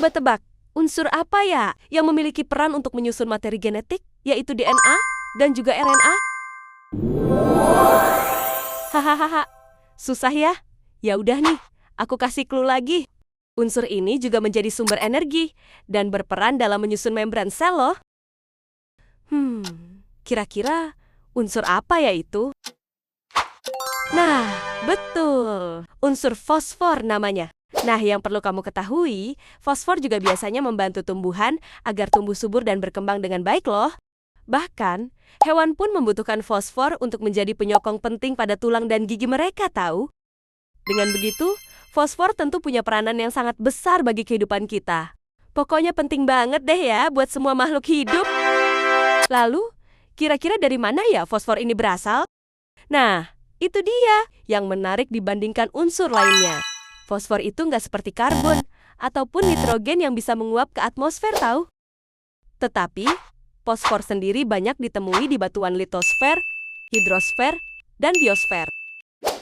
Coba tebak, unsur apa ya yang memiliki peran untuk menyusun materi genetik, yaitu DNA dan juga RNA? Hahaha, susah ya? Ya udah nih, aku kasih clue lagi. Unsur ini juga menjadi sumber energi dan berperan dalam menyusun membran sel loh. Kira-kira unsur apa ya itu? Nah, betul. Unsur fosfor namanya. Nah, yang perlu kamu ketahui, fosfor juga biasanya membantu tumbuhan agar tumbuh subur dan berkembang dengan baik loh. Bahkan, hewan pun membutuhkan fosfor untuk menjadi penyokong penting pada tulang dan gigi mereka, tahu? Dengan begitu, fosfor tentu punya peranan yang sangat besar bagi kehidupan kita. Pokoknya penting banget deh ya buat semua makhluk hidup. Lalu, kira-kira dari mana ya fosfor ini berasal? Nah, itu dia yang menarik dibandingkan unsur lainnya. Fosfor itu nggak seperti karbon ataupun nitrogen yang bisa menguap ke atmosfer, tahu? Tetapi, fosfor sendiri banyak ditemui di batuan litosfer, hidrosfer, dan biosfer.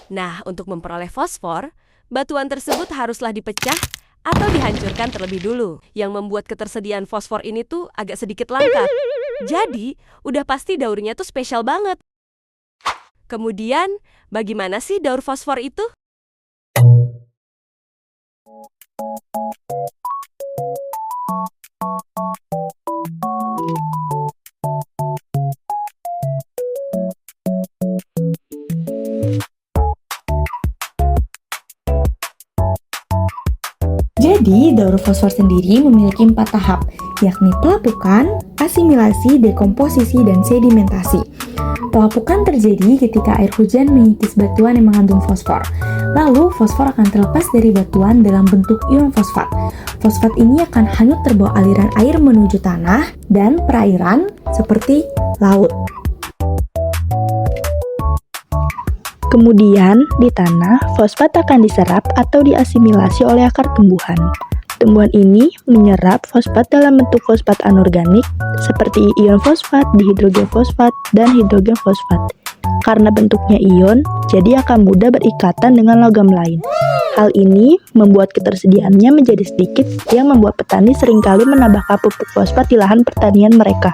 Nah, untuk memperoleh fosfor, batuan tersebut haruslah dipecah atau dihancurkan terlebih dulu, yang membuat ketersediaan fosfor ini tuh agak sedikit langka. Jadi, udah pasti daurnya tuh spesial banget. Kemudian, bagaimana sih daur fosfor itu? Jadi, daur fosfor sendiri memiliki 4 tahap, yakni pelapukan, asimilasi, dekomposisi, dan sedimentasi. Pelapukan terjadi ketika air hujan mengikis batuan yang mengandung fosfor. Lalu, fosfor akan terlepas dari batuan dalam bentuk ion fosfat. Fosfat ini akan hanyut terbawa aliran air menuju tanah dan perairan seperti laut. Kemudian, di tanah, fosfat akan diserap atau diasimilasi oleh akar tumbuhan. Tumbuhan ini menyerap fosfat dalam bentuk fosfat anorganik seperti ion fosfat, dihidrogen fosfat, dan hidrogen fosfat. Karena bentuknya ion, jadi akan mudah berikatan dengan logam lain. Hal ini membuat ketersediaannya menjadi sedikit yang membuat petani seringkali menambahkan pupuk fosfat di lahan pertanian mereka.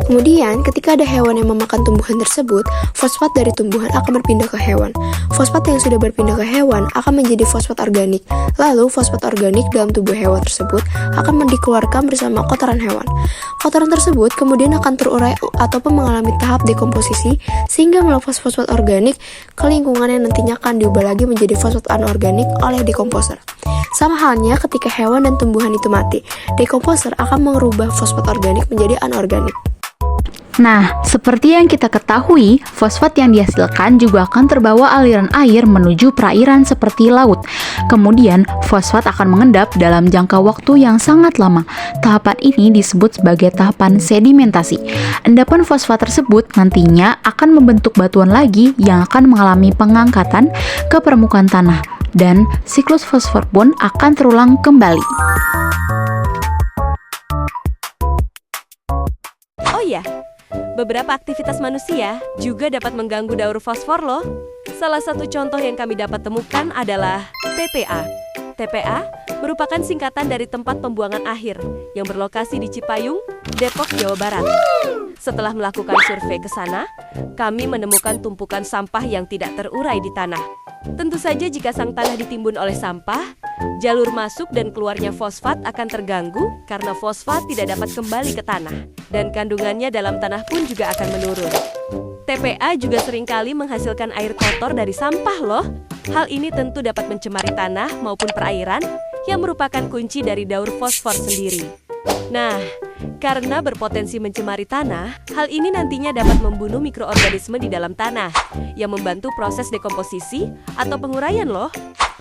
Kemudian, ketika ada hewan yang memakan tumbuhan tersebut, fosfat dari tumbuhan akan berpindah ke hewan. Fosfat yang sudah berpindah ke hewan akan menjadi fosfat organik. Lalu, fosfat organik dalam tubuh hewan tersebut akan dikeluarkan bersama kotoran hewan. Kotoran tersebut kemudian akan terurai ataupun mengalami tahap dekomposisi sehingga melepas fosfat organik ke lingkungan yang nantinya akan diubah lagi menjadi fosfat anorganik oleh dekomposer. Sama halnya ketika hewan dan tumbuhan itu mati, dekomposer akan merubah fosfat organik menjadi anorganik. Nah, seperti yang kita ketahui, fosfat yang dihasilkan juga akan terbawa aliran air menuju perairan seperti laut. Kemudian, fosfat akan mengendap dalam jangka waktu yang sangat lama. Tahapan ini disebut sebagai tahapan sedimentasi. Endapan fosfat tersebut nantinya akan membentuk batuan lagi yang akan mengalami pengangkatan ke permukaan tanah. Dan siklus fosfor pun akan terulang kembali. Oh ya, beberapa aktivitas manusia juga dapat mengganggu daur fosfor loh. Salah satu contoh yang kami dapat temukan adalah TPA. TPA merupakan singkatan dari tempat pembuangan akhir yang berlokasi di Cipayung, Depok, Jawa Barat. Setelah melakukan survei ke sana, kami menemukan tumpukan sampah yang tidak terurai di tanah. Tentu saja jika sang tanah ditimbun oleh sampah, jalur masuk dan keluarnya fosfat akan terganggu karena fosfat tidak dapat kembali ke tanah. Dan kandungannya dalam tanah pun juga akan menurun. TPA juga seringkali menghasilkan air kotor dari sampah loh. Hal ini tentu dapat mencemari tanah maupun perairan yang merupakan kunci dari daur fosfor sendiri. Nah, karena berpotensi mencemari tanah, hal ini nantinya dapat membunuh mikroorganisme di dalam tanah yang membantu proses dekomposisi atau penguraian loh.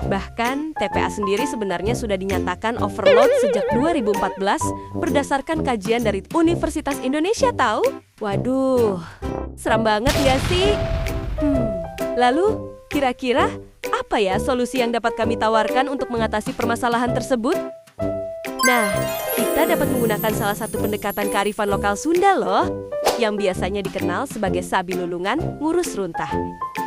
Bahkan, TPA sendiri sebenarnya sudah dinyatakan overload sejak 2014 berdasarkan kajian dari Universitas Indonesia tahu? Waduh, seram banget ya sih? Lalu, kira-kira apa ya solusi yang dapat kami tawarkan untuk mengatasi permasalahan tersebut? Nah, kita dapat menggunakan salah satu pendekatan kearifan lokal Sunda loh, yang biasanya dikenal sebagai sabilulungan ngurus runtah,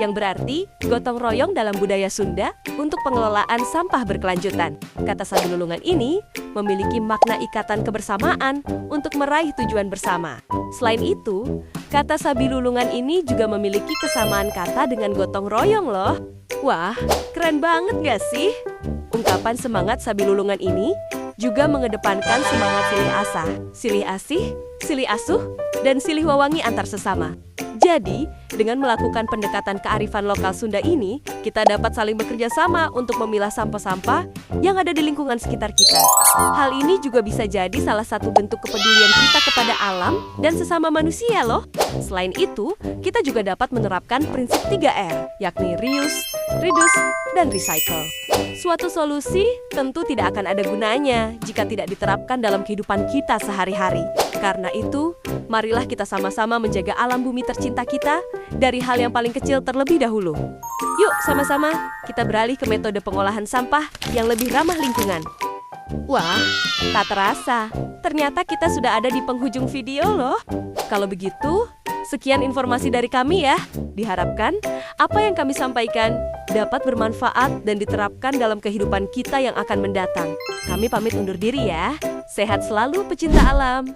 yang berarti gotong royong dalam budaya Sunda untuk pengelolaan sampah berkelanjutan. Kata sabilulungan ini memiliki makna ikatan kebersamaan untuk meraih tujuan bersama. Selain itu, kata sabilulungan ini juga memiliki kesamaan kata dengan gotong royong loh. Wah, keren banget gak sih? Ungkapan semangat sabilulungan ini juga mengedepankan semangat silih asah, silih asih, silih asuh, dan silih wawangi antar sesama. Jadi, dengan melakukan pendekatan kearifan lokal Sunda ini, kita dapat saling bekerja sama untuk memilah sampah-sampah yang ada di lingkungan sekitar kita. Hal ini juga bisa jadi salah satu bentuk kepedulian kita kepada alam dan sesama manusia loh. Selain itu, kita juga dapat menerapkan prinsip 3R, yakni reuse, reduce, dan recycle. Suatu solusi tentu tidak akan ada gunanya jika tidak diterapkan dalam kehidupan kita sehari-hari. Karena itu, marilah kita sama-sama menjaga alam bumi tercinta kita dari hal yang paling kecil terlebih dahulu. Yuk, sama-sama kita beralih ke metode pengolahan sampah yang lebih ramah lingkungan. Wah, tak terasa, ternyata kita sudah ada di penghujung video loh. Kalau begitu, sekian informasi dari kami ya. Diharapkan apa yang kami sampaikan dapat bermanfaat dan diterapkan dalam kehidupan kita yang akan mendatang. Kami pamit undur diri ya. Sehat selalu pecinta alam.